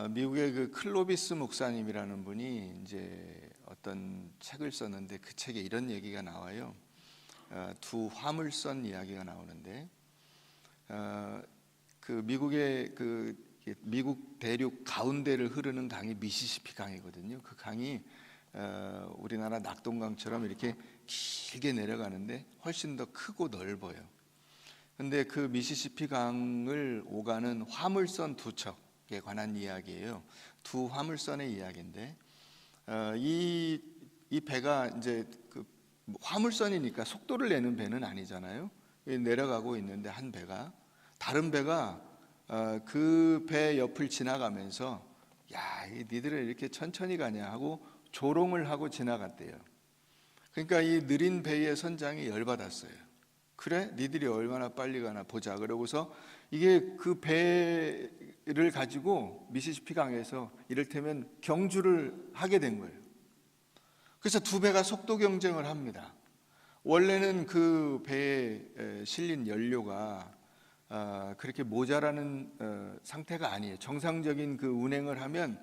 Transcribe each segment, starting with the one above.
미국의 그 클로비스 목사님이라는 분이 이제 어떤 책을 썼는데 그 책에 이런 얘기가 나와요. 두 화물선 이야기가 나오는데 그 미국의 미국 대륙 가운데를 흐르는 강이 미시시피 강이거든요. 그 강이 우리나라 낙동강처럼 이렇게 길게 내려가는데 훨씬 더 크고 넓어요. 근데 그 미시시피 강을 오가는 화물선 두 척에 관한 이야기예요. 두 화물선의 이야기인데 이 배가 이제 그 화물선이니까 속도를 내는 배는 아니잖아요. 내려가고 있는데 한 배가 다른 배가 그 배 옆을 지나가면서 야, 니들은 이렇게 천천히 가냐 하고 조롱을 하고 지나갔대요. 그러니까 이 느린 배의 선장이 열받았어요. 그래? 니들이 얼마나 빨리 가나 보자. 그러고서 이게 그 배를 가지고 미시시피 강에서 이를테면 경주를 하게 된 거예요. 그래서 두 배가 속도 경쟁을 합니다. 원래는 그 배에 실린 연료가 그렇게 모자라는 상태가 아니에요. 정상적인 그 운행을 하면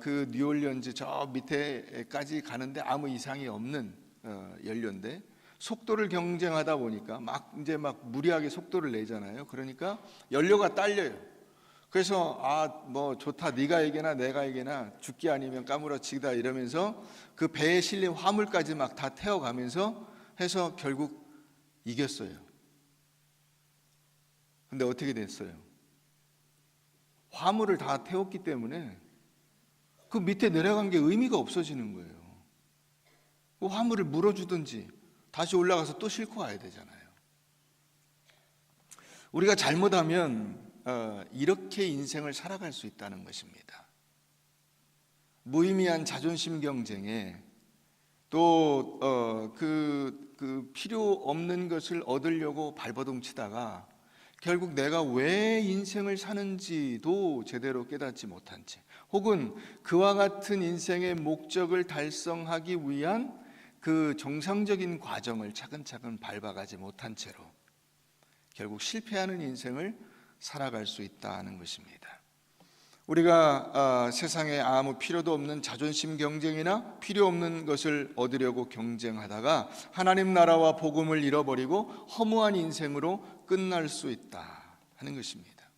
그 뉴올리언즈 저 밑에까지 가는데 아무 이상이 없는 연료인데 속도를 경쟁하다 보니까 막 무리하게 속도를 내잖아요. 그러니까 연료가 딸려요. 그래서 뭐 좋다, 네가 이기나 내가 이기나 죽기 아니면 까무러치기다 이러면서 그 배에 실린 화물까지 막 다 태워가면서 해서 결국 이겼어요. 근데 어떻게 됐어요? 화물을 다 태웠기 때문에 그 밑에 내려간 게 의미가 없어지는 거예요. 그 화물을 물어주든지 다시 올라가서 또 싣고 와야 되잖아요. 우리가 잘못하면 이렇게 인생을 살아갈 수 있다는 것입니다. 무의미한 자존심 경쟁에 또 그 필요 없는 것을 얻으려고 발버둥 치다가 결국 내가 왜 인생을 사는지도 제대로 깨닫지 못한 채, 혹은 그와 같은 인생의 목적을 달성하기 위한 그 정상적인 과정을 차근차근 밟아가지 못한 채로 결국 실패하는 인생을 살아갈 수 있다는 것입니다. 우리가 세상에 아무 필요도 없는 자존심 경쟁이나 필요 없는 것을 얻으려고 경쟁하다가 하나님 나라와 복음을 잃어버리고 허무한 인생으로 끝날 수 있다 하는 것입니다.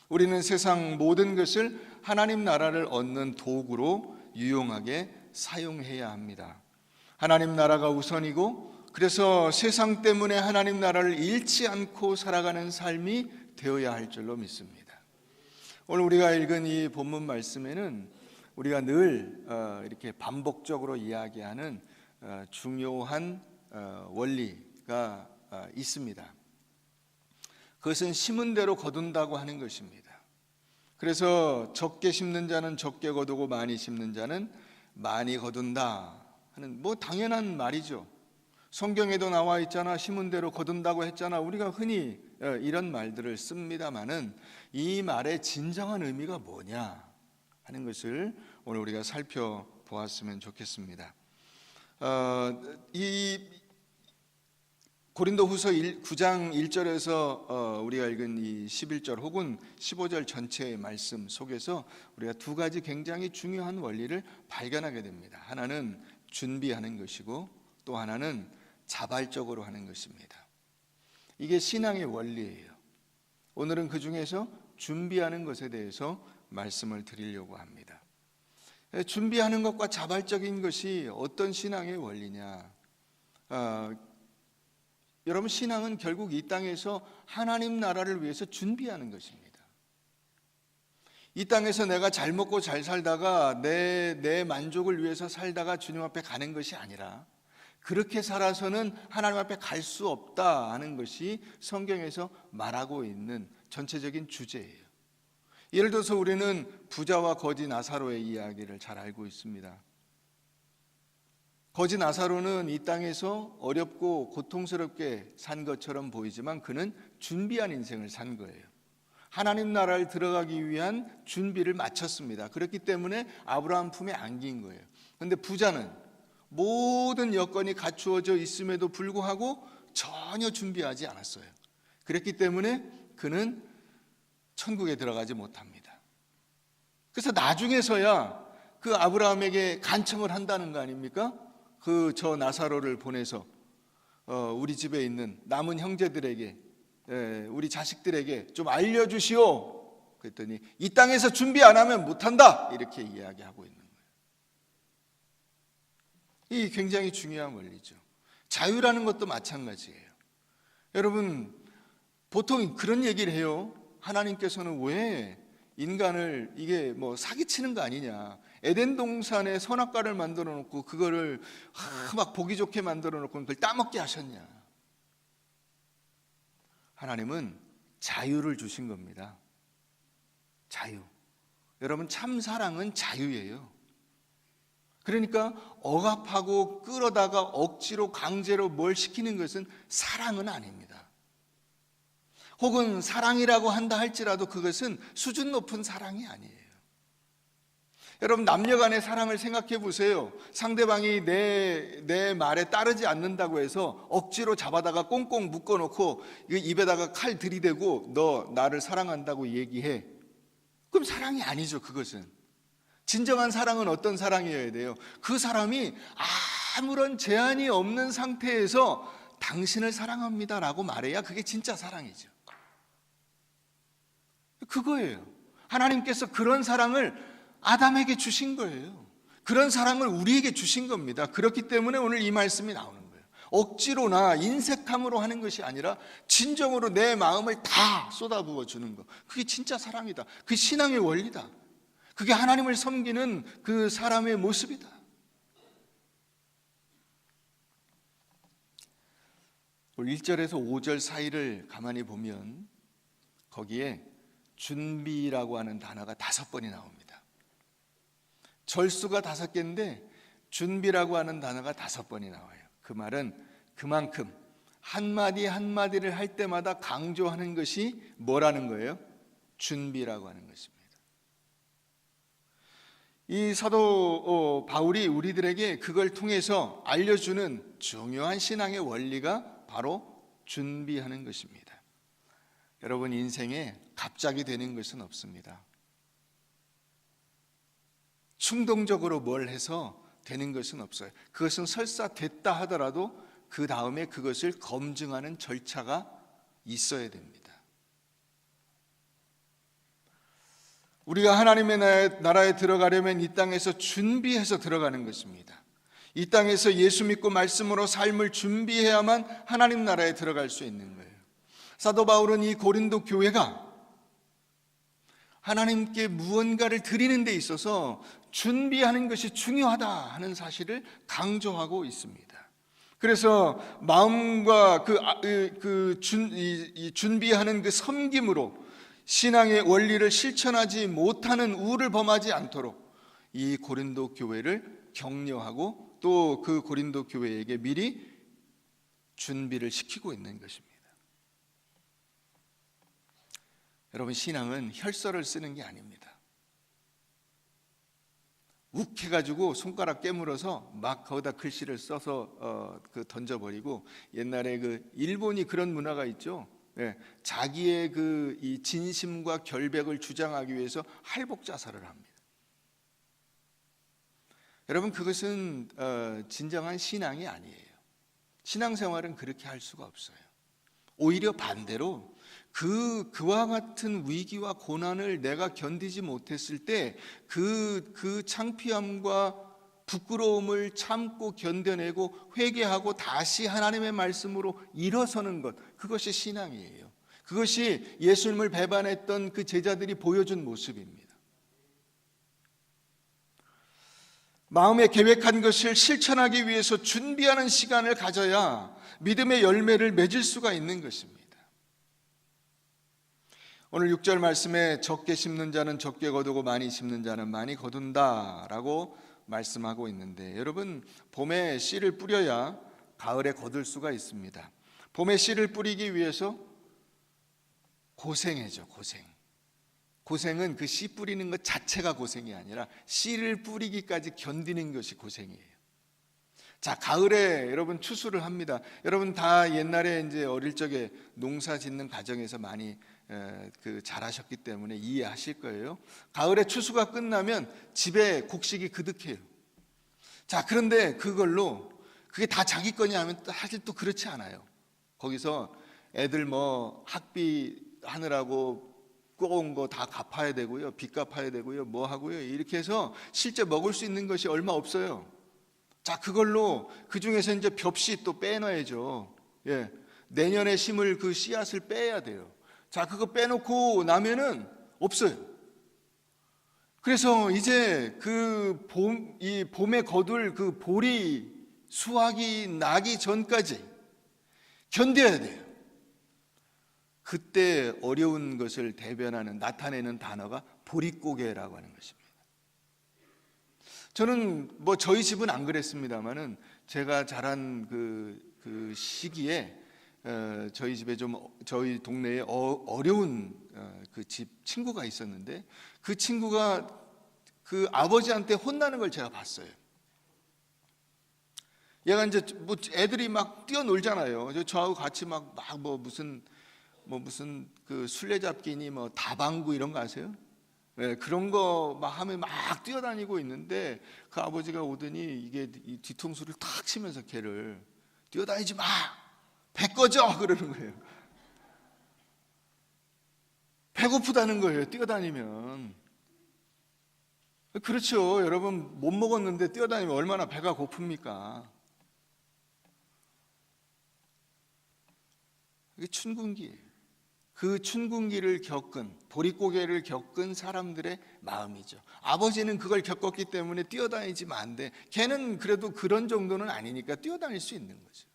우리는 세상 모든 것을 하나님 나라를 얻는 도구로 유용하게 사용해야 합니다. 하나님 나라가 우선이고, 그래서 세상 때문에 하나님 나라를 잃지 않고 살아가는 삶이 되어야 할 줄로 믿습니다. 오늘 우리가 읽은 이 본문 말씀에는 우리가 늘 이렇게 반복적으로 이야기하는 중요한 원리가 있습니다. 그것은 심은 대로 거둔다고 하는 것입니다. 그래서 적게 심는 자는 적게 거두고 많이 심는 자는 많이 거둔다 하는, 뭐 당연한 말이죠. 성경에도 나와 있잖아, 심은 대로 거둔다고 했잖아. 우리가 흔히 이런 말들을 씁니다마는 이 말의 진정한 의미가 뭐냐 하는 것을 오늘 우리가 살펴보았으면 좋겠습니다. 이 고린도후서 9장 1절에서 우리가 읽은 이 11절 혹은 15절 전체의 말씀 속에서 우리가 두 가지 굉장히 중요한 원리를 발견하게 됩니다. 하나는 준비하는 것이고 또 하나는 자발적으로 하는 것입니다. 이게 신앙의 원리예요. 오늘은 그 중에서 준비하는 것에 대해서 말씀을 드리려고 합니다. 준비하는 것과 자발적인 것이 어떤 신앙의 원리냐? 여러분, 신앙은 결국 이 땅에서 하나님 나라를 위해서 준비하는 것입니다. 이 땅에서 내가 잘 먹고 잘 살다가 내 만족을 위해서 살다가 주님 앞에 가는 것이 아니라, 그렇게 살아서는 하나님 앞에 갈 수 없다 하는 것이 성경에서 말하고 있는 전체적인 주제예요. 예를 들어서 우리는 부자와 거지 나사로의 이야기를 잘 알고 있습니다. 거지 나사로는 이 땅에서 어렵고 고통스럽게 산 것처럼 보이지만 그는 준비한 인생을 산 거예요. 하나님 나라를 들어가기 위한 준비를 마쳤습니다. 그렇기 때문에 아브라함 품에 안긴 거예요. 그런데 부자는 모든 여건이 갖추어져 있음에도 불구하고 전혀 준비하지 않았어요. 그랬기 때문에 그는 천국에 들어가지 못합니다. 그래서 나중에서야 그 아브라함에게 간청을 한다는 거 아닙니까? 그 저 나사로를 보내서 우리 집에 있는 남은 형제들에게, 우리 자식들에게 좀 알려주시오. 그랬더니 이 땅에서 준비 안 하면 못한다, 이렇게 이야기하고 있는 거예요. 이 굉장히 중요한 원리죠. 자유라는 것도 마찬가지예요. 여러분, 보통 그런 얘기를 해요. 하나님께서는 왜 인간을 이게 뭐 사기치는 거 아니냐, 에덴 동산에 선악과를 만들어 놓고 그거를 막 보기 좋게 만들어 놓고 그걸 따먹게 하셨냐. 하나님은 자유를 주신 겁니다. 자유. 여러분, 참 사랑은 자유예요. 그러니까 억압하고 끌어다가 억지로 강제로 뭘 시키는 것은 사랑은 아닙니다. 혹은 사랑이라고 한다 할지라도 그것은 수준 높은 사랑이 아니에요. 여러분, 남녀 간의 사랑을 생각해 보세요. 상대방이 내 말에 따르지 않는다고 해서 억지로 잡아다가 꽁꽁 묶어놓고 입에다가 칼 들이대고 너 나를 사랑한다고 얘기해. 그럼 사랑이 아니죠. 그것은. 진정한 사랑은 어떤 사랑이어야 돼요? 그 사람이 아무런 제한이 없는 상태에서 당신을 사랑합니다라고 말해야 그게 진짜 사랑이죠. 그거예요. 하나님께서 그런 사랑을 아담에게 주신 거예요. 그런 사랑을 우리에게 주신 겁니다. 그렇기 때문에 오늘 이 말씀이 나오는 거예요. 억지로나 인색함으로 하는 것이 아니라 진정으로 내 마음을 다 쏟아부어 주는 것. 그게 진짜 사랑이다. 그게 신앙의 원리다. 그게 하나님을 섬기는 그 사람의 모습이다. 오늘 1절에서 5절 사이를 가만히 보면 거기에 준비라고 하는 단어가 5번이 나옵니다. 절수가 5개인데 준비라고 하는 단어가 5번이 나와요. 그 말은 그만큼 한마디 한마디를 할 때마다 강조하는 것이 뭐라는 거예요? 준비라고 하는 것입니다. 이 사도 바울이 우리들에게 그걸 통해서 알려주는 중요한 신앙의 원리가 바로 준비하는 것입니다. 여러분, 인생에 갑자기 되는 것은 없습니다. 충동적으로 뭘 해서 되는 것은 없어요. 그것은 설사 됐다 하더라도 그 다음에 그것을 검증하는 절차가 있어야 됩니다. 우리가 하나님의 나라에 들어가려면 이 땅에서 준비해서 들어가는 것입니다. 이 땅에서 예수 믿고 말씀으로 삶을 준비해야만 하나님 나라에 들어갈 수 있는 거예요. 사도 바울은 이 고린도 교회가 하나님께 무언가를 드리는 데 있어서 준비하는 것이 중요하다 하는 사실을 강조하고 있습니다. 그래서 마음과 준비하는 그 섬김으로 신앙의 원리를 실천하지 못하는 우를 범하지 않도록 이 고린도 교회를 격려하고 또 그 고린도 교회에게 미리 준비를 시키고 있는 것입니다. 여러분, 신앙은 혈서를 쓰는 게 아닙니다. 욱 해가지고 손가락 깨물어서 막 거기다 글씨를 써서 던져버리고, 옛날에 그 일본이 그런 문화가 있죠. 자기의 이 진심과 결백을 주장하기 위해서 할복 자살을 합니다. 여러분, 그것은 진정한 신앙이 아니에요. 신앙생활은 그렇게 할 수가 없어요. 오히려 반대로 그와 같은 위기와 고난을 내가 견디지 못했을 때 그 창피함과 부끄러움을 참고 견뎌내고 회개하고 다시 하나님의 말씀으로 일어서는 것, 그것이 신앙이에요. 그것이 예수님을 배반했던 그 제자들이 보여준 모습입니다. 마음에 계획한 것을 실천하기 위해서 준비하는 시간을 가져야 믿음의 열매를 맺을 수가 있는 것입니다. 오늘 6절 말씀에 적게 심는 자는 적게 거두고 많이 심는 자는 많이 거둔다 라고 말씀하고 있는데, 여러분, 봄에 씨를 뿌려야 가을에 거둘 수가 있습니다. 봄에 씨를 뿌리기 위해서 고생해죠. 고생은 그 씨 뿌리는 것 자체가 고생이 아니라 씨를 뿌리기까지 견디는 것이 고생이에요. 자, 가을에 여러분 추수를 합니다. 여러분 다 옛날에 이제 어릴 적에 농사 짓는 과정에서 많이 잘하셨기 때문에 이해하실 거예요. 가을에 추수가 끝나면 집에 곡식이 그득해요. 자, 그런데 그게 다 자기 거냐 하면 사실 또 그렇지 않아요. 거기서 애들 뭐 학비 하느라고 꼬은 거 다 갚아야 되고요, 빚 갚아야 되고요, 뭐 하고요, 이렇게 해서 실제 먹을 수 있는 것이 얼마 없어요. 자, 그걸로 그 중에서 이제 벽씨 또 빼놔야죠. 예, 내년에 심을 그 씨앗을 빼야 돼요. 자, 그거 빼놓고 나면은 없어요. 그래서 이제 이 봄에 거둘 그 보리 수확이 나기 전까지 견뎌야 돼요. 그때 어려운 것을 나타내는 단어가 보릿고개라고 하는 것입니다. 저는 뭐 저희 집은 안 그랬습니다만은 제가 자란 그 시기에 저희 집에 저희 동네에 어려운 그 집 친구가 있었는데 그 친구가 그 아버지한테 혼나는 걸 제가 봤어요. 얘가 이제 뭐 애들이 막 뛰어놀잖아요. 저하고 같이 막 무슨 그 술래잡기니 뭐 다방구 이런 거 아세요? 네, 그런 거 막 하면 막 뛰어다니고 있는데 그 아버지가 오더니 이게 이 뒤통수를 탁 치면서 걔를 뛰어다니지 마! 배 꺼져! 그러는 거예요. 배고프다는 거예요, 뛰어다니면. 그렇죠. 여러분, 못 먹었는데 뛰어다니면 얼마나 배가 고픕니까? 이게 춘궁기예요. 그 춘궁기를 보릿고개를 겪은 사람들의 마음이죠. 아버지는 그걸 겪었기 때문에 뛰어다니지만 안 돼. 걔는 그래도 그런 정도는 아니니까 뛰어다닐 수 있는 거죠.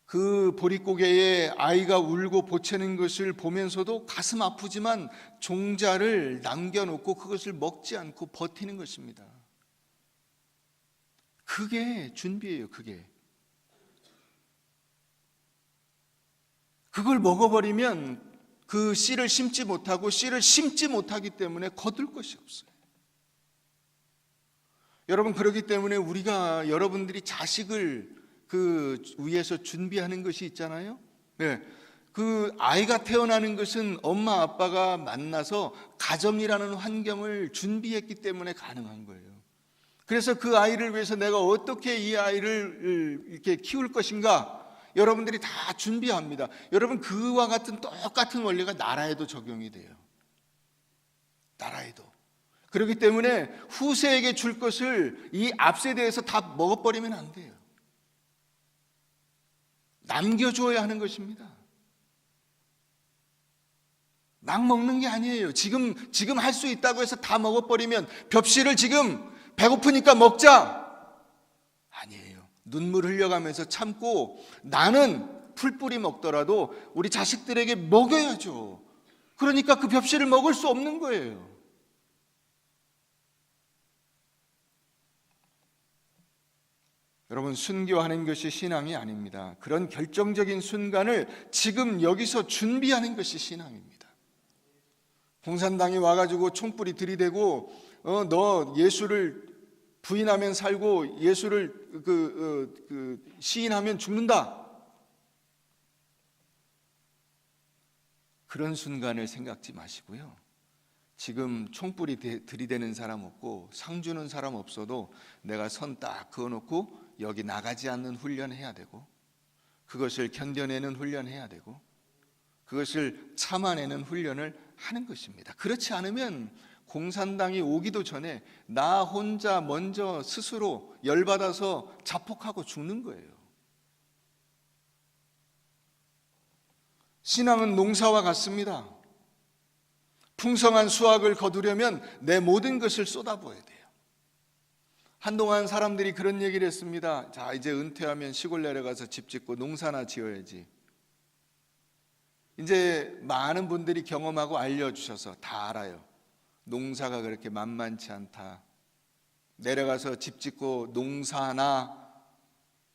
그 보릿고개에 아이가 울고 보채는 것을 보면서도 가슴 아프지만 종자를 남겨놓고 그것을 먹지 않고 버티는 것입니다. 그게 준비예요. 그걸 먹어버리면 그 씨를 심지 못하고 씨를 심지 못하기 때문에 거둘 것이 없어요. 여러분, 그렇기 때문에 우리가 여러분들이 자식을 그 위해서 준비하는 것이 있잖아요. 네. 그 아이가 태어나는 것은 엄마 아빠가 만나서 가정이라는 환경을 준비했기 때문에 가능한 거예요. 그래서 그 아이를 위해서 내가 어떻게 이 아이를 이렇게 키울 것인가 여러분들이 다 준비합니다. 여러분, 그와 같은 똑같은 원리가 나라에도 적용이 돼요. 나라에도. 그렇기 때문에 후세에게 줄 것을 이 앞세대에서 다 먹어버리면 안 돼요. 남겨줘야 하는 것입니다. 막 먹는 게 아니에요. 지금 할 수 있다고 해서 다 먹어버리면 벽시를 지금 배고프니까 먹자. 아니에요. 눈물 흘려가면서 참고 나는 풀뿌리 먹더라도 우리 자식들에게 먹여야죠. 그러니까 그 벽시를 먹을 수 없는 거예요. 여러분, 순교하는 것이 신앙이 아닙니다. 그런 결정적인 순간을 지금 여기서 준비하는 것이 신앙입니다. 공산당이 와가지고 총불이 들이대고 너 예수를 부인하면 살고 예수를 시인하면 죽는다. 그런 순간을 생각지 마시고요. 지금 총불이 들이대는 사람 없고 상 주는 사람 없어도 내가 선 딱 그어놓고 여기 나가지 않는 훈련해야 되고 그것을 견뎌내는 훈련해야 되고 그것을 참아내는 훈련을 하는 것입니다. 그렇지 않으면 공산당이 오기도 전에 나 혼자 먼저 스스로 열받아서 자폭하고 죽는 거예요. 신앙은 농사와 같습니다. 풍성한 수확을 거두려면 내 모든 것을 쏟아부어야 돼요. 한동안 사람들이 그런 얘기를 했습니다. 자, 이제 은퇴하면 시골 내려가서 집 짓고 농사나 지어야지. 이제 많은 분들이 경험하고 알려주셔서 다 알아요. 농사가 그렇게 만만치 않다. 내려가서 집 짓고 농사나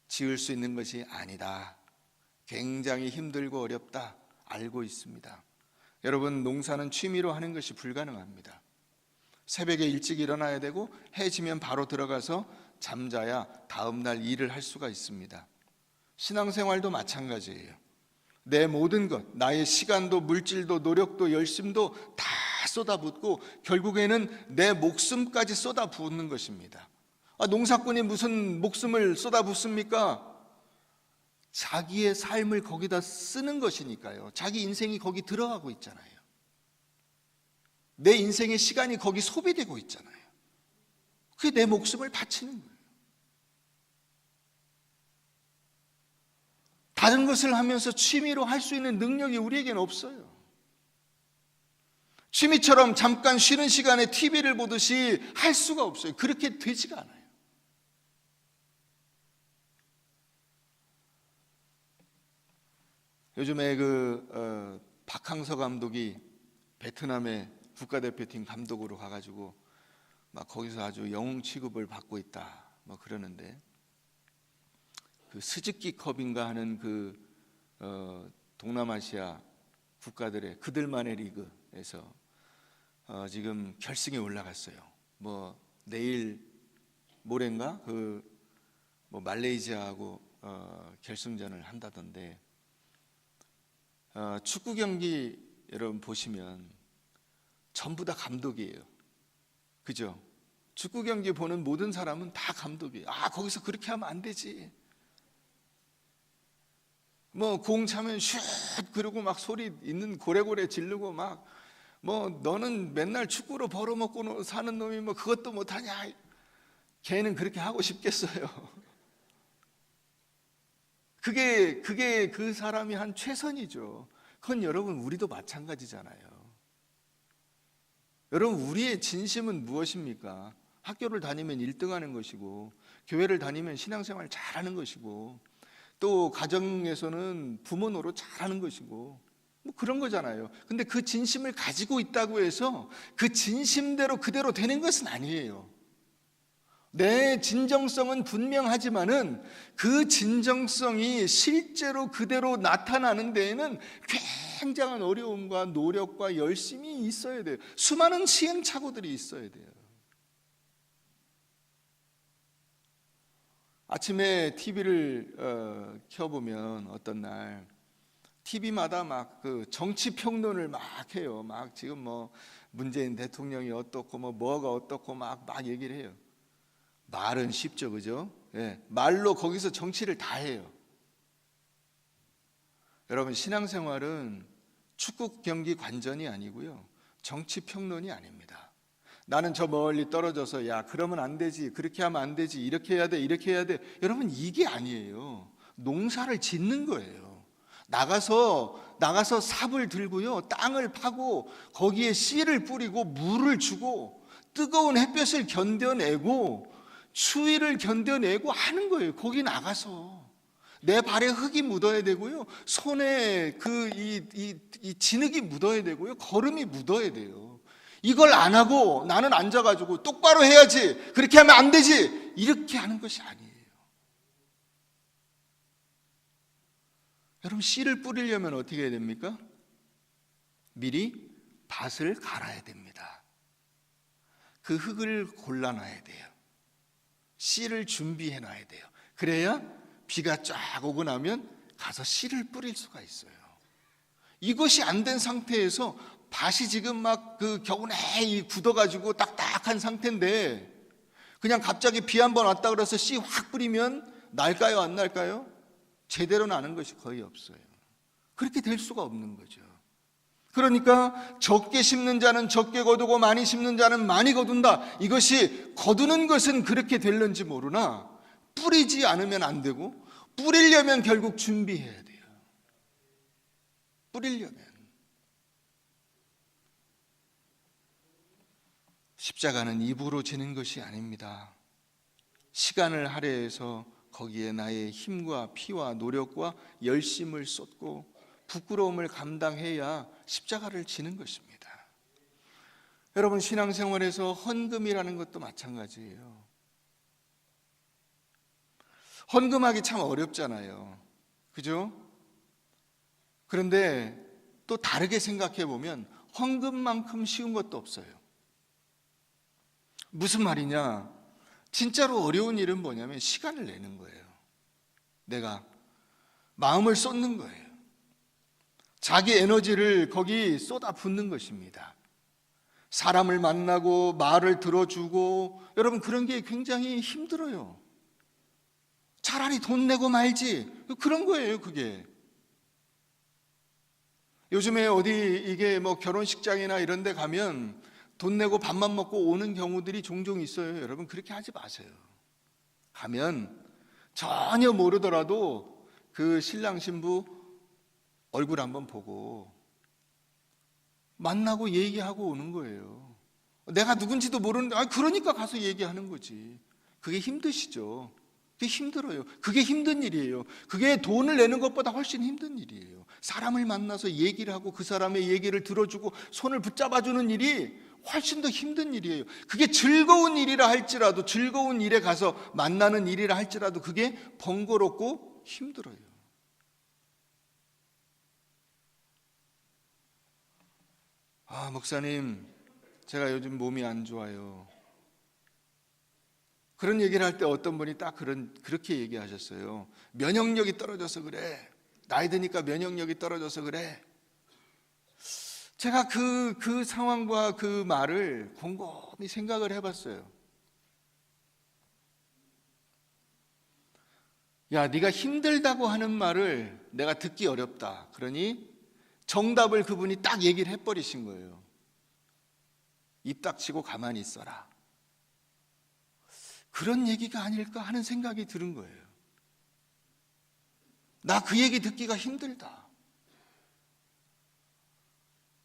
지을 수 있는 것이 아니다. 굉장히 힘들고 어렵다. 알고 있습니다. 여러분, 농사는 취미로 하는 것이 불가능합니다. 새벽에 일찍 일어나야 되고 해 지면 바로 들어가서 잠자야 다음 날 일을 할 수가 있습니다. 신앙생활도 마찬가지예요. 내 모든 것, 나의 시간도 물질도 노력도 열심도 다 쏟아붓고 결국에는 내 목숨까지 쏟아붓는 것입니다. 농사꾼이 무슨 목숨을 쏟아붓습니까? 자기의 삶을 거기다 쓰는 것이니까요. 자기 인생이 거기 들어가고 있잖아요. 내 인생의 시간이 거기 소비되고 있잖아요. 그게 내 목숨을 바치는 거예요. 다른 것을 하면서 취미로 할 수 있는 능력이 우리에게는 없어요. 취미처럼 잠깐 쉬는 시간에 TV를 보듯이 할 수가 없어요. 그렇게 되지가 않아요. 요즘에 박항서 감독이 베트남의 국가대표팀 감독으로 가가지고 막 거기서 아주 영웅 취급을 받고 있다 뭐 그러는데, 그 스즈키컵인가 하는 동남아시아 국가들의 그들만의 리그에서 지금 결승에 올라갔어요. 뭐 내일 모레인가 말레이시아하고 결승전을 한다던데, 축구 경기 여러분 보시면 전부 다 감독이에요. 그죠? 축구 경기 보는 모든 사람은 다 감독이에요. 거기서 그렇게 하면 안 되지. 공 차면 슛 그러고 막 소리 있는 고래고래 지르고 막 너는 맨날 축구로 벌어먹고 사는 놈이 그것도 못하냐. 걔는 그렇게 하고 싶겠어요. 그게 그 사람이 한 최선이죠. 그건 여러분 우리도 마찬가지잖아요. 여러분 우리의 진심은 무엇입니까? 학교를 다니면 1등하는 것이고, 교회를 다니면 신앙생활 잘하는 것이고, 또 가정에서는 부모 노릇 잘하는 것이고, 그런 거잖아요. 근데 그 진심을 가지고 있다고 해서 그 진심대로 그대로 되는 것은 아니에요. 내 진정성은 분명하지만은 그 진정성이 실제로 그대로 나타나는 데에는 굉장한 어려움과 노력과 열심이 있어야 돼요. 수많은 시행착오들이 있어야 돼요. 아침에 TV를 켜보면 어떤 날 TV마다 막 정치 평론을 막 해요. 막 지금 문재인 대통령이 어떻고 뭐가 어떻고 막 얘기를 해요. 말은 쉽죠, 그죠? 예, 말로 거기서 정치를 다 해요. 여러분 신앙생활은 축구 경기 관전이 아니고요, 정치 평론이 아닙니다. 나는 저 멀리 떨어져서 야 그러면 안 되지, 그렇게 하면 안 되지, 이렇게 해야 돼, 이렇게 해야 돼. 여러분 이게 아니에요. 농사를 짓는 거예요. 나가서 삽을 들고요, 땅을 파고 거기에 씨를 뿌리고 물을 주고 뜨거운 햇볕을 견뎌내고 추위를 견뎌내고 하는 거예요. 거기 나가서 내 발에 흙이 묻어야 되고요, 손에 이 진흙이 묻어야 되고요, 걸음이 묻어야 돼요. 이걸 안 하고 나는 앉아가지고 똑바로 해야지, 그렇게 하면 안 되지, 이렇게 하는 것이 아니에요. 여러분 씨를 뿌리려면 어떻게 해야 됩니까? 미리 밭을 갈아야 됩니다. 그 흙을 골라놔야 돼요. 씨를 준비해 놔야 돼요. 그래야 비가 쫙 오고 나면 가서 씨를 뿌릴 수가 있어요. 이것이 안 된 상태에서 밭이 지금 막 겨우내 굳어가지고 딱딱한 상태인데 그냥 갑자기 비 한 번 왔다 그래서 씨 확 뿌리면 날까요, 안 날까요? 제대로 나는 것이 거의 없어요. 그렇게 될 수가 없는 거죠. 그러니까 적게 심는 자는 적게 거두고 많이 심는 자는 많이 거둔다. 이것이 거두는 것은 그렇게 될는지 모르나 뿌리지 않으면 안 되고, 뿌리려면 결국 준비해야 돼요. 뿌리려면 십자가는 입으로 지는 것이 아닙니다. 시간을 할애해서 거기에 나의 힘과 피와 노력과 열심을 쏟고 부끄러움을 감당해야 십자가를 지는 것입니다. 여러분 신앙생활에서 헌금이라는 것도 마찬가지예요. 헌금하기 참 어렵잖아요. 그죠? 그런데 또 다르게 생각해 보면 헌금만큼 쉬운 것도 없어요. 무슨 말이냐? 진짜로 어려운 일은 뭐냐면 시간을 내는 거예요. 내가 마음을 쏟는 거예요. 자기 에너지를 거기 쏟아붓는 것입니다. 사람을 만나고 말을 들어주고, 여러분 그런 게 굉장히 힘들어요. 차라리 돈 내고 말지, 그런 거예요. 그게 요즘에 어디 이게 뭐 결혼식장이나 이런 데 가면 돈 내고 밥만 먹고 오는 경우들이 종종 있어요. 여러분 그렇게 하지 마세요. 가면 전혀 모르더라도 그 신랑 신부 얼굴 한번 보고 만나고 얘기하고 오는 거예요. 내가 누군지도 모르는데 그러니까 가서 얘기하는 거지. 그게 힘드시죠? 그게 힘들어요. 그게 힘든 일이에요. 그게 돈을 내는 것보다 훨씬 힘든 일이에요. 사람을 만나서 얘기를 하고 그 사람의 얘기를 들어주고 손을 붙잡아주는 일이 훨씬 더 힘든 일이에요. 그게 즐거운 일이라 할지라도, 즐거운 일에 가서 만나는 일이라 할지라도 그게 번거롭고 힘들어요. 목사님, 제가 요즘 몸이 안 좋아요. 그런 얘기를 할 때 어떤 분이 딱 그렇게 얘기하셨어요. 면역력이 떨어져서 그래. 나이 드니까 면역력이 떨어져서 그래. 제가 그 상황과 그 말을 곰곰이 생각을 해봤어요. 야, 네가 힘들다고 하는 말을 내가 듣기 어렵다. 그러니 정답을 그분이 딱 얘기를 해버리신 거예요. 입 닥치고 가만히 있어라. 그런 얘기가 아닐까 하는 생각이 드는 거예요. 나 그 얘기 듣기가 힘들다.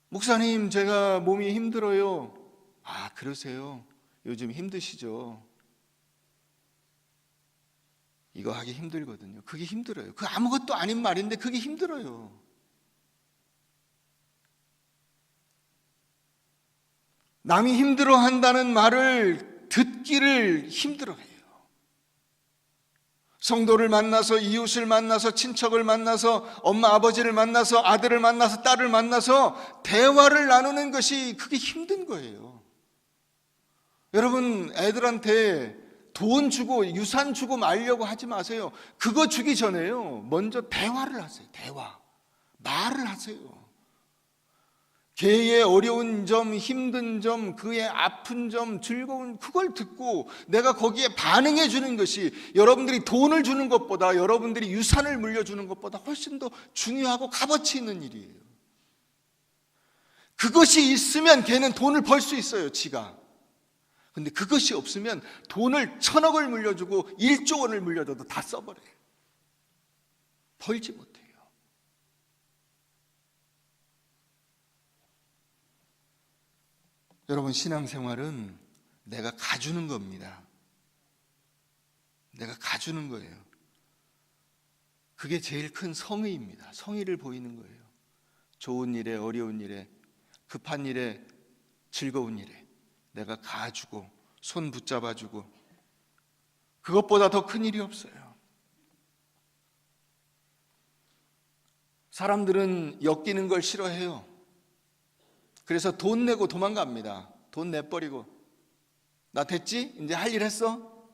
목사님, 제가 몸이 힘들어요. 그러세요? 요즘 힘드시죠? 이거 하기 힘들거든요. 그게 힘들어요. 그 아무것도 아닌 말인데 그게 힘들어요. 남이 힘들어한다는 말을 듣기를 힘들어해요. 성도를 만나서, 이웃을 만나서, 친척을 만나서, 엄마 아버지를 만나서, 아들을 만나서, 딸을 만나서 대화를 나누는 것이 그게 힘든 거예요. 여러분, 애들한테 돈 주고 유산 주고 말려고 하지 마세요. 그거 주기 전에요, 먼저 대화를 하세요. 대화, 말을 하세요. 걔의 어려운 점, 힘든 점, 그의 아픈 점, 즐거운, 그걸 듣고 내가 거기에 반응해 주는 것이 여러분들이 돈을 주는 것보다, 여러분들이 유산을 물려주는 것보다 훨씬 더 중요하고 값어치 있는 일이에요. 그것이 있으면 걔는 돈을 벌 수 있어요, 지가. 근데 그것이 없으면 돈을 1,000억을 물려주고 1조 원을 물려줘도 다 써버려요. 벌지 못해요. 여러분, 신앙생활은 내가 가주는 겁니다. 내가 가주는 거예요. 그게 제일 큰 성의입니다. 성의를 보이는 거예요. 좋은 일에, 어려운 일에, 급한 일에, 즐거운 일에 내가 가주고 손 붙잡아주고, 그것보다 더 큰 일이 없어요. 사람들은 엮이는 걸 싫어해요. 그래서 돈 내고 도망갑니다. 돈 내버리고, 나 됐지? 이제 할 일 했어?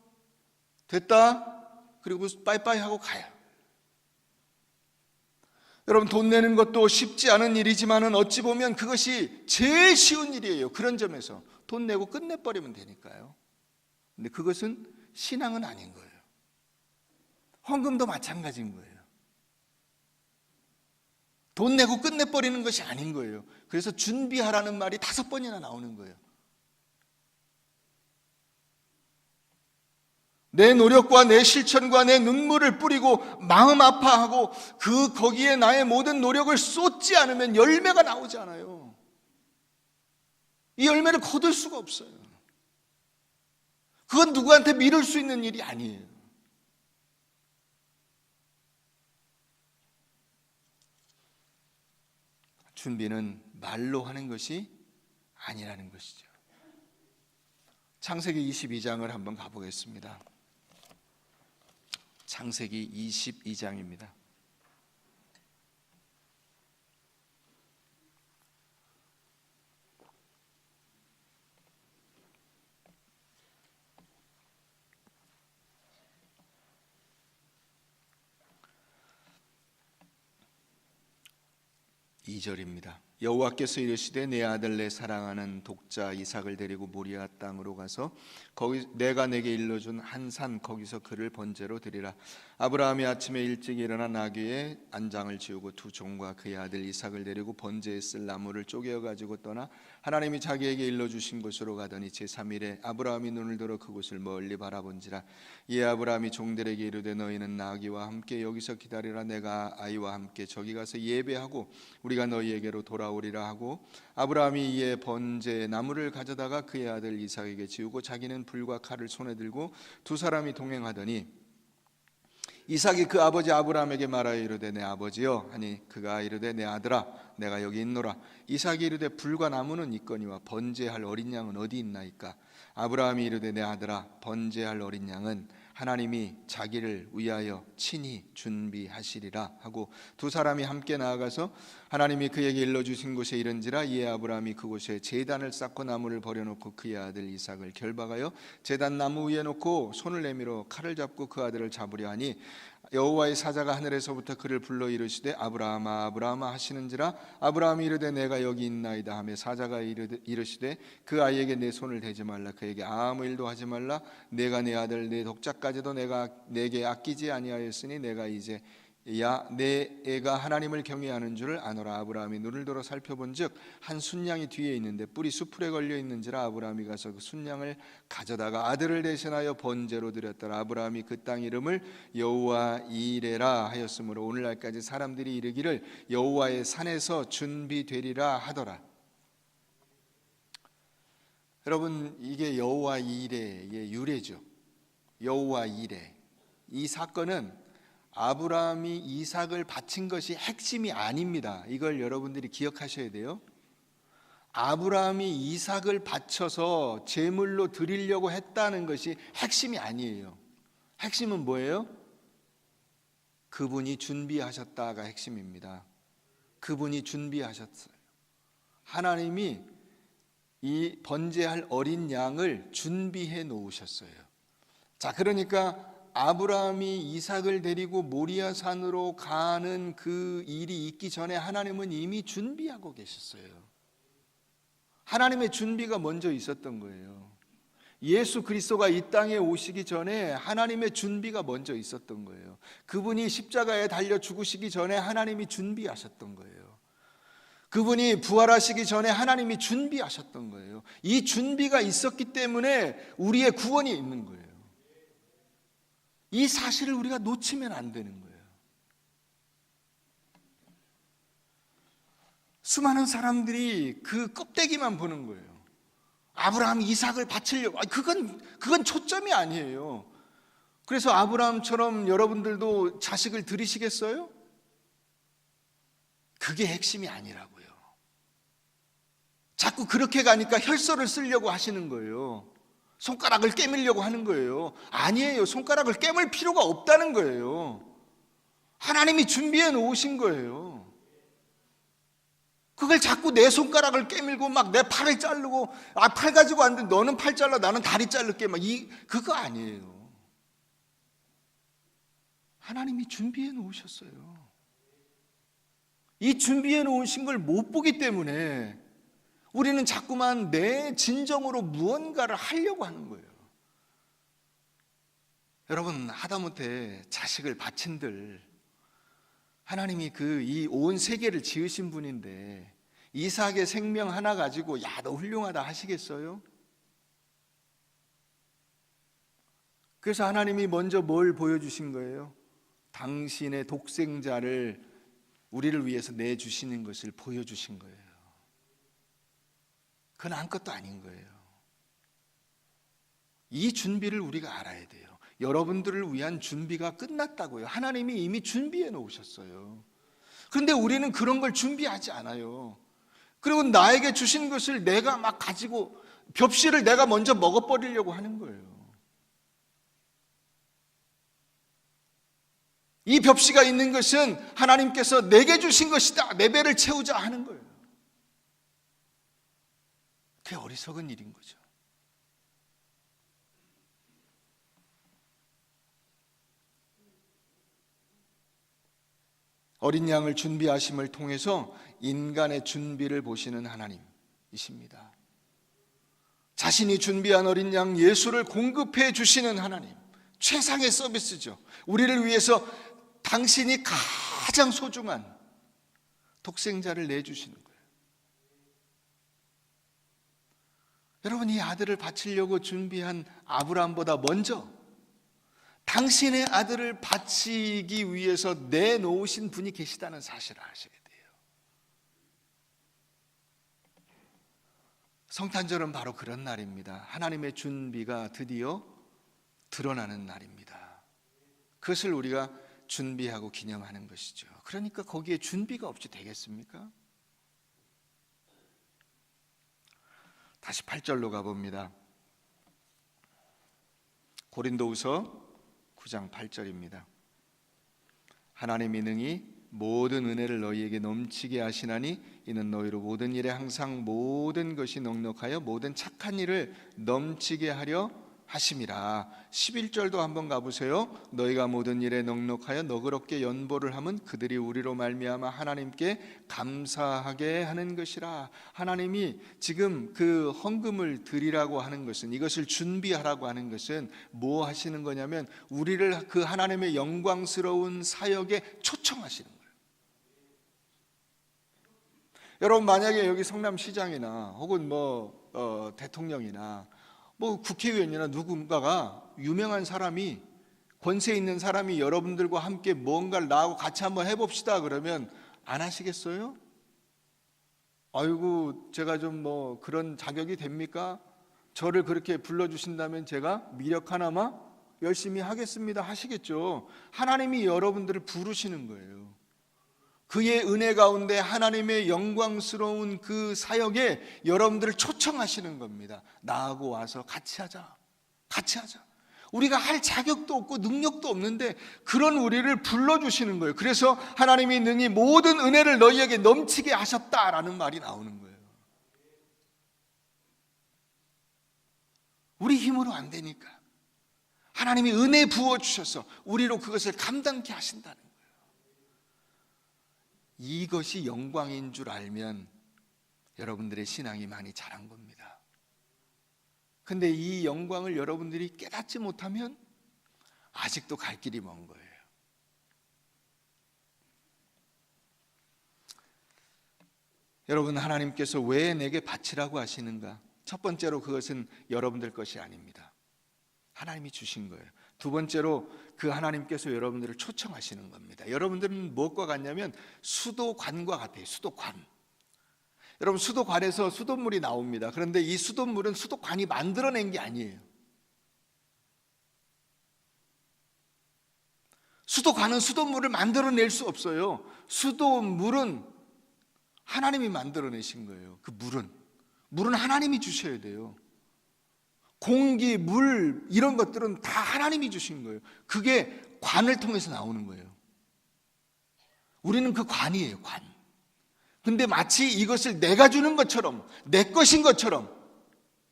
됐다? 그리고 빠이빠이 하고 가요. 여러분, 돈 내는 것도 쉽지 않은 일이지만은 어찌 보면 그것이 제일 쉬운 일이에요. 그런 점에서 돈 내고 끝내버리면 되니까요. 근데 그것은 신앙은 아닌 거예요. 헌금도 마찬가지인 거예요. 돈 내고 끝내버리는 것이 아닌 거예요. 그래서 준비하라는 말이 5번이나 나오는 거예요. 내 노력과 내 실천과 내 눈물을 뿌리고 마음 아파하고 거기에 나의 모든 노력을 쏟지 않으면 열매가 나오지 않아요. 이 열매를 거둘 수가 없어요. 그건 누구한테 미룰 수 있는 일이 아니에요. 준비는 말로 하는 것이 아니라는 것이죠. 창세기 22장을 한번 가보겠습니다. 창세기 22장입니다. 2절입니다. 여호와께서 이르시되 내 아들 내 사랑하는 독자 이삭을 데리고 모리아 땅으로 가서 거기 내가 내게 일러준 한 산 거기서 그를 번제로 드리라. 아브라함이 아침에 일찍 일어나 나귀의 안장을 지우고 두 종과 그의 아들 이삭을 데리고 번제에 쓸 나무를 쪼개어 가지고 떠나 하나님이 자기에게 일러주신 곳으로 가더니 제3일에 아브라함이 눈을 들어 그곳을 멀리 바라본지라. 이에 아브라함이 종들에게 이르되 너희는 나귀와 함께 여기서 기다리라. 내가 아이와 함께 저기 가서 예배하고 우리가 너희에게로 돌아오리라 하고 아브라함이 이에 번제 나무를 가져다가 그의 아들 이삭에게 지우고 자기는 불과 칼을 손에 들고 두 사람이 동행하더니 이삭이 그 아버지 아브라함에게 말하여 이르되 내 아버지여 하니 그가 이르되 내 아들아 내가 여기 있노라. 이삭이 이르되 불과 나무는 있거니와 번제할 어린 양은 어디 있나이까. 아브라함이 이르되 내 아들아 번제할 어린 양은 하나님이 자기를 위하여 친히 준비하시리라 하고 두 사람이 함께 나아가서 하나님이 그에게 일러주신 곳에 이른지라. 이에 아브라함이 그곳에 제단을 쌓고 나무를 버려놓고 그의 아들 이삭을 결박하여 제단 나무 위에 놓고 손을 내밀어 칼을 잡고 그 아들을 잡으려 하니 여호와의 사자가 하늘에서부터 그를 불러 이르시되 아브라함아 아브라함아 하시는지라. 아브라함이 이르되 내가 여기 있나이다 하며 사자가 이르시되 그 아이에게 내 손을 대지 말라. 그에게 아무 일도 하지 말라. 내가 내 아들 내 독자까지도 내게 아끼지 아니하였으니 내가 이제 내 애가 하나님을 경외하는 줄을 아노라. 아브라함이 눈을 들어 살펴본즉 한 순양이 뒤에 있는데 뿔이 수풀에 걸려 있는지라. 아브라함이 가서 그 순양을 가져다가 아들을 대신하여 번제로 드렸더라. 아브라함이 그 땅 이름을 여호와 이레라 하였으므로 오늘날까지 사람들이 이르기를 여호와의 산에서 준비되리라 하더라. 여러분, 이게 여호와 이레의 유래죠. 여호와 이레. 이 사건은 아브라함이 이삭을 바친 것이 핵심이 아닙니다. 이걸 여러분들이 기억하셔야 돼요. 아브라함이 이삭을 바쳐서 제물로 드리려고 했다는 것이 핵심이 아니에요. 핵심은 뭐예요? 그분이 준비하셨다가 핵심입니다. 그분이 준비하셨어요. 하나님이 이 번제할 어린 양을 준비해 놓으셨어요. 자, 그러니까 아브라함이 이삭을 데리고 모리아 산으로 가는 그 일이 있기 전에 하나님은 이미 준비하고 계셨어요. 하나님의 준비가 먼저 있었던 거예요. 예수 그리스도가 이 땅에 오시기 전에 하나님의 준비가 먼저 있었던 거예요. 그분이 십자가에 달려 죽으시기 전에 하나님이 준비하셨던 거예요. 그분이 부활하시기 전에 하나님이 준비하셨던 거예요. 이 준비가 있었기 때문에 우리의 구원이 있는 거예요. 이 사실을 우리가 놓치면 안 되는 거예요. 수많은 사람들이 그 껍데기만 보는 거예요. 아브라함이 이삭을 바치려고. 그건 초점이 아니에요. 그래서 아브라함처럼 여러분들도 자식을 들이시겠어요? 그게 핵심이 아니라고요. 자꾸 그렇게 가니까 혈서를 쓰려고 하시는 거예요. 손가락을 깨물려고 하는 거예요. 아니에요. 손가락을 깨물 필요가 없다는 거예요. 하나님이 준비해 놓으신 거예요. 그걸 자꾸 내 손가락을 깨물고 막 내 팔을 자르고 팔 가지고 안 돼. 너는 팔 잘라 나는 다리 자를게 그거 아니에요. 하나님이 준비해 놓으셨어요. 이 준비해 놓으신 걸 못 보기 때문에 우리는 자꾸만 내 진정으로 무언가를 하려고 하는 거예요. 여러분, 하다못해 자식을 바친들 하나님이 이 온 세계를 지으신 분인데 이삭의 생명 하나 가지고 야, 너 훌륭하다 하시겠어요? 그래서 하나님이 먼저 뭘 보여주신 거예요? 당신의 독생자를 우리를 위해서 내주시는 것을 보여주신 거예요. 그건 아무것도 아닌 거예요. 이 준비를 우리가 알아야 돼요. 여러분들을 위한 준비가 끝났다고요. 하나님이 이미 준비해 놓으셨어요. 그런데 우리는 그런 걸 준비하지 않아요. 그리고 나에게 주신 것을 내가 막 가지고 벽실을 내가 먼저 먹어버리려고 하는 거예요. 이 벽시가 있는 것은 하나님께서 내게 주신 것이다. 내 배를 채우자 하는 거예요. 그게 어리석은 일인 거죠. 어린 양을 준비하심을 통해서 인간의 준비를 보시는 하나님이십니다. 자신이 준비한 어린 양 예수를 공급해 주시는 하나님, 최상의 서비스죠. 우리를 위해서 당신이 가장 소중한 독생자를 내주시는 거예요. 여러분, 이 아들을 바치려고 준비한 아브라함보다 먼저 당신의 아들을 바치기 위해서 내놓으신 분이 계시다는 사실을 아셔야 돼요. 성탄절은 바로 그런 날입니다. 하나님의 준비가 드디어 드러나는 날입니다. 그것을 우리가 준비하고 기념하는 것이죠. 그러니까 거기에 준비가 없이 되겠습니까? 다시 8절로 가봅니다. 고린도후서 9장 8절입니다. 하나님이 능히 모든 은혜를 너희에게 넘치게 하시나니 이는 너희로 모든 일에 항상 모든 것이 넉넉하여 모든 착한 일을 넘치게 하려 하심이라. 11절도 한번 가보세요. 너희가 모든 일에 넉넉하여 너그럽게 연보를 하면 그들이 우리로 말미암아 하나님께 감사하게 하는 것이라. 하나님이 지금 그 헌금을 드리라고 하는 것은, 이것을 준비하라고 하는 것은 뭐 하시는 거냐면 우리를 그 하나님의 영광스러운 사역에 초청하시는 거예요. 여러분, 만약에 여기 성남시장이나 혹은 대통령이나 국회의원이나 누군가가 유명한 사람이, 권세 있는 사람이 여러분들과 함께 뭔가를 나하고 같이 한번 해봅시다 그러면 안 하시겠어요? 아이고, 제가 좀 그런 자격이 됩니까? 저를 그렇게 불러주신다면 제가 미력 하나마 열심히 하겠습니다 하시겠죠. 하나님이 여러분들을 부르시는 거예요. 그의 은혜 가운데 하나님의 영광스러운 그 사역에 여러분들을 초청하시는 겁니다. 나하고 와서 같이 하자. 같이 하자. 우리가 할 자격도 없고 능력도 없는데 그런 우리를 불러주시는 거예요. 그래서 하나님이 능히 모든 은혜를 너희에게 넘치게 하셨다라는 말이 나오는 거예요. 우리 힘으로 안 되니까 하나님이 은혜 부어주셔서 우리로 그것을 감당케 하신다는 거예요. 이것이 영광인 줄 알면 여러분들의 신앙이 많이 자란 겁니다. 근데 이 영광을 여러분들이 깨닫지 못하면 아직도 갈 길이 먼 거예요. 여러분, 하나님께서 왜 내게 바치라고 하시는가? 첫 번째로 그것은 여러분들 것이 아닙니다. 하나님이 주신 거예요. 두 번째로 그 하나님께서 여러분들을 초청하시는 겁니다. 여러분들은 무엇과 같냐면 수도관과 같아요. 수도관. 여러분, 수도관에서 수돗물이 나옵니다. 그런데 이 수돗물은 수도관이 만들어낸 게 아니에요. 수도관은 수돗물을 만들어낼 수 없어요. 수돗물은 하나님이 만들어내신 거예요. 그 물은 하나님이 주셔야 돼요. 공기, 물 이런 것들은 다 하나님이 주신 거예요. 그게 관을 통해서 나오는 거예요. 우리는 그 관이에요, 관. 근데 마치 이것을 내가 주는 것처럼, 내 것인 것처럼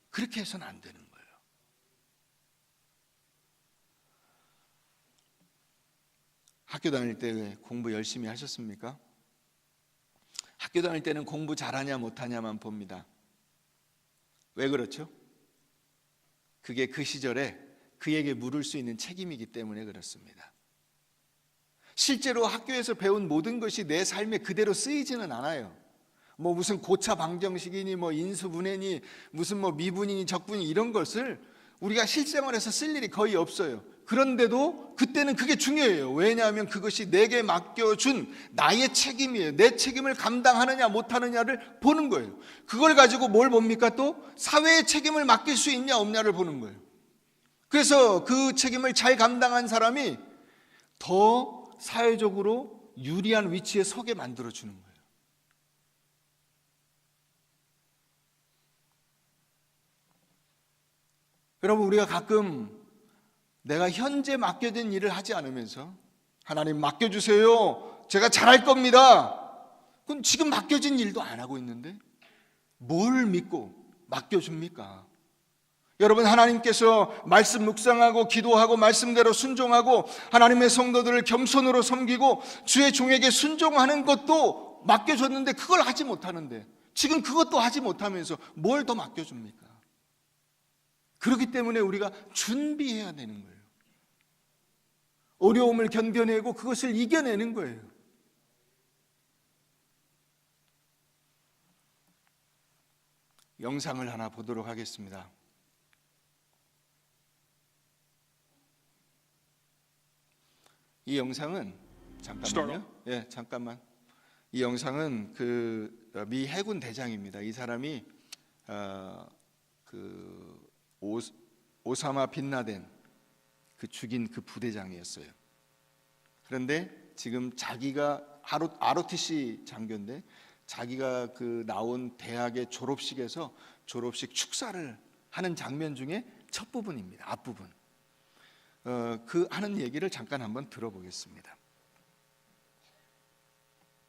그렇게 해서는 안 되는 거예요. 학교 다닐 때 공부 열심히 하셨습니까? 학교 다닐 때는 공부 잘하냐 못하냐만 봅니다. 왜 그렇죠? 그게 그 시절에 그에게 물을 수 있는 책임이기 때문에 그렇습니다. 실제로 학교에서 배운 모든 것이 내 삶에 그대로 쓰이지는 않아요. 무슨 고차 방정식이니 인수분해니 무슨 미분이니 적분이 이런 것을 우리가 실생활에서 쓸 일이 거의 없어요. 그런데도 그때는 그게 중요해요. 왜냐하면 그것이 내게 맡겨준 나의 책임이에요. 내 책임을 감당하느냐 못하느냐를 보는 거예요. 그걸 가지고 뭘 봅니까? 또 사회의 책임을 맡길 수 있냐 없냐를 보는 거예요. 그래서 그 책임을 잘 감당한 사람이 더 사회적으로 유리한 위치에 서게 만들어주는 거예요. 여러분, 우리가 가끔 내가 현재 맡겨진 일을 하지 않으면서 하나님 맡겨주세요, 제가 잘할 겁니다. 그럼 지금 맡겨진 일도 안 하고 있는데 뭘 믿고 맡겨줍니까? 여러분, 하나님께서 말씀 묵상하고 기도하고 말씀대로 순종하고 하나님의 성도들을 겸손으로 섬기고 주의 종에게 순종하는 것도 맡겨줬는데 그걸 하지 못하는데, 지금 그것도 하지 못하면서 뭘 더 맡겨줍니까? 그렇기 때문에 우리가 준비해야 되는 거예요. 어려움을 견뎌내고 그것을 이겨내는 거예요. 영상을 하나 보도록 하겠습니다. 이 영상은 잠깐만요. 예, 잠깐만. 이 영상은 미 해군 대장입니다. 이 사람이 오사마 빈라덴 죽인 그 부대장이었어요. 그런데 지금 자기가 ROTC 장교인데 자기가 나온 대학의 졸업식에서 졸업식 축사를 하는 장면 중에 첫 부분입니다. 앞부분. 하는 얘기를 잠깐 한번 들어보겠습니다.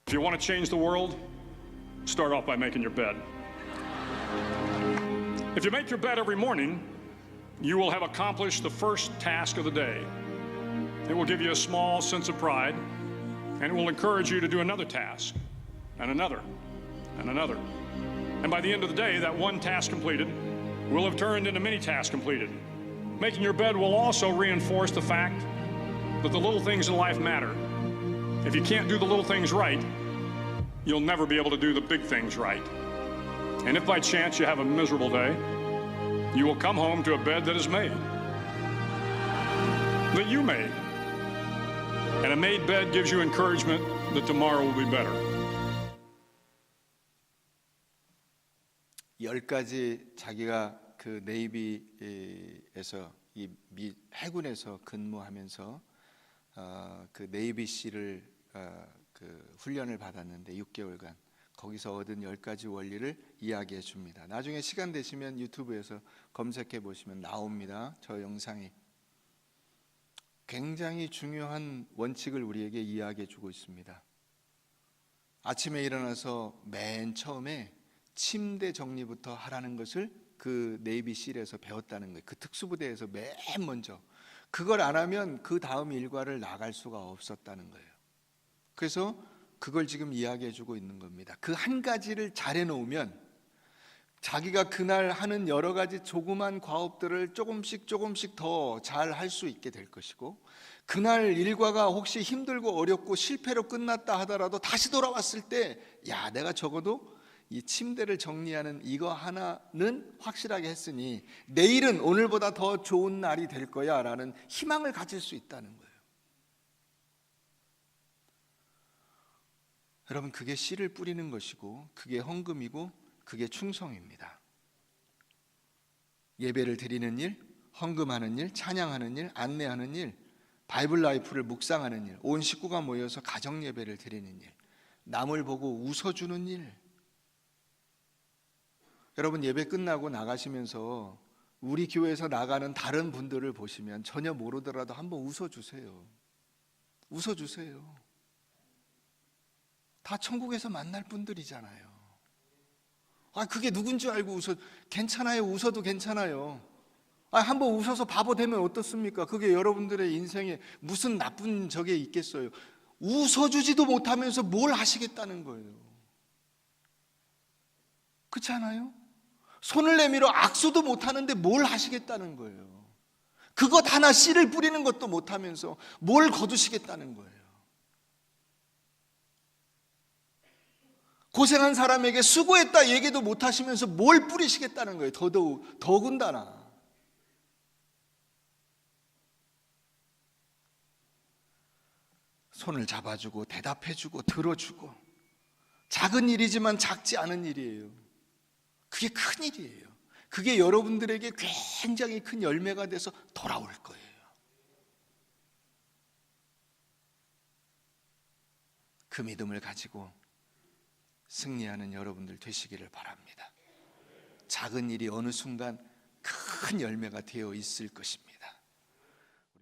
If you want to change the world, start off by making your bed. If you make your bed every morning, you will have accomplished the first task of the day. It will give you a small sense of pride, and it will encourage you to do another task, and another, and another. And by the end of the day, that one task completed will have turned into many tasks completed. Making your bed will also reinforce the fact that the little things in life matter. If you can't do the little things right, you'll never be able to do the big things right. And if by chance you have a miserable day, you will come home to a bed that is made, that you made. And a made bed gives you encouragement that tomorrow will be better. 10가지 자기가 네이비에서 이 미 해군에서 근무하면서 네이비 씨를 훈련을 받았는데 6개월간 거기서 얻은 10가지 원리를 이야기해 줍니다. 나중에 시간 되시면 유튜브에서 검색해 보시면 나옵니다. 저 영상이 굉장히 중요한 원칙을 우리에게 이야기해 주고 있습니다. 아침에 일어나서 맨 처음에 침대 정리부터 하라는 것을 네이비 실에서 배웠다는 거예요. 특수부대에서 맨 먼저 그걸 안 하면 그 다음 일과를 나갈 수가 없었다는 거예요. 그래서 그걸 지금 이야기해 주고 있는 겁니다. 그 한 가지를 잘해 놓으면 자기가 그날 하는 여러 가지 조그만 과업들을 조금씩 더 잘 할 수 있게 될 것이고, 그날 일과가 혹시 힘들고 어렵고 실패로 끝났다 하더라도 다시 돌아왔을 때 야, 내가 적어도 이 침대를 정리하는 이거 하나는 확실하게 했으니 내일은 오늘보다 더 좋은 날이 될 거야 라는 희망을 가질 수 있다는 거예요. 여러분, 그게 씨를 뿌리는 것이고 그게 헌금이고 그게 충성입니다. 예배를 드리는 일, 헌금하는 일, 찬양하는 일, 안내하는 일, 바이블 라이프를 묵상하는 일, 온 식구가 모여서 가정 예배를 드리는 일, 남을 보고 웃어주는 일. 여러분, 예배 끝나고 나가시면서 우리 교회에서 나가는 다른 분들을 보시면 전혀 모르더라도 한번 웃어주세요. 웃어주세요. 다 천국에서 만날 분들이잖아요. 그게 누군지 알고 괜찮아요. 웃어도 괜찮아요. 한번 웃어서 바보 되면 어떻습니까? 그게 여러분들의 인생에 무슨 나쁜 적이 있겠어요. 웃어주지도 못하면서 뭘 하시겠다는 거예요. 그렇지 않아요? 손을 내밀어 악수도 못하는데 뭘 하시겠다는 거예요. 그것 하나 씨를 뿌리는 것도 못하면서 뭘 거두시겠다는 거예요. 고생한 사람에게 수고했다 얘기도 못하시면서 뭘 뿌리시겠다는 거예요. 더군다나 손을 잡아주고 대답해주고 들어주고, 작은 일이지만 작지 않은 일이에요. 그게 큰 일이에요. 그게 여러분들에게 굉장히 큰 열매가 돼서 돌아올 거예요. 그 믿음을 가지고 승리하는 여러분들 되시기를 바랍니다. 작은 일이 어느 순간 큰 열매가 되어 있을 것입니다.